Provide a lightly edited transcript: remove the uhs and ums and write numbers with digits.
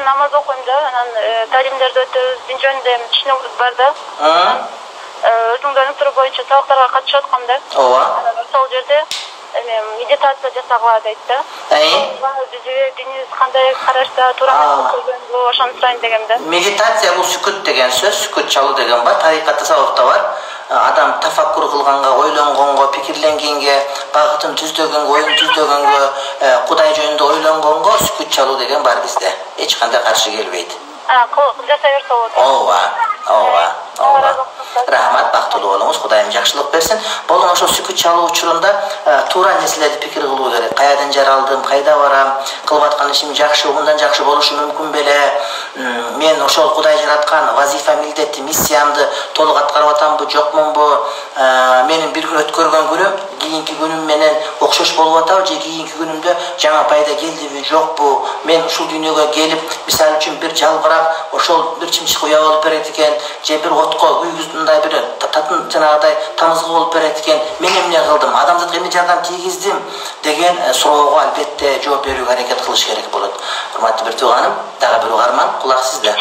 намаз окуйм да, анан талимдерди өтөбүз, дин жөнүндө түшүнүгүбүз бар да. Өзүңдүн уктуруу боюнча сабактарга катышып аткам да. Ооба. Ошол жерде медитация жасагыла дейт да. Биздин динибиз кандай карашта туура көргөнгө ошону сурайын дегем да. Медитация бул сүкүт деген сөз, сүкүт чалуу деген бар. Тарикатта сабакта бар. Адам тафаккур кылганга, ойлонгонго, пикирленгенге, багытын түздөгөнгө, оюн түздөгөнгө, Кудай жөнүндө ойлонгонго сүкүт чалуу деген бар бизде. Эч кандай каршы келбейт. Жасай берсе болот. Ооба. Рахмат, бактылуу болуңуз. Кудайым жакшылык берсин. Болон ошо сүкүт чалуу учурунда туура нерселерди пикир кылуу керек. Каядан жаралдым, кайда барам, кылып аткан ишим жакшы, мындан жакшы болушу мүмкүн беле? Мен ошол Кудай жараткан вазифа, милдетти, миссиямды толук аткарып атамбы, жокмунбу? Менин бир күн өткөргөн күнүм кийинки күнүм менен окшош болуп атабы, же кийинки күнүмдө жаңы пайда келдиби, жокпу? Мен ушул дүйнөгө келип, мисалы үчүн бир жалбырак, ошол бир чымчык уя болуп берет экен, же бир отко күйгүзгөндөй бир татын жанагыдай тамызгы болуп берет экен. Мен эмне кылдым? Адамзатка эмне жардам тийгиздим деген суроого албетте жооп берүүгө аракет кылыш керек болот. Урматтуу бир тууганым, дагы бир угарман, кулак сизде.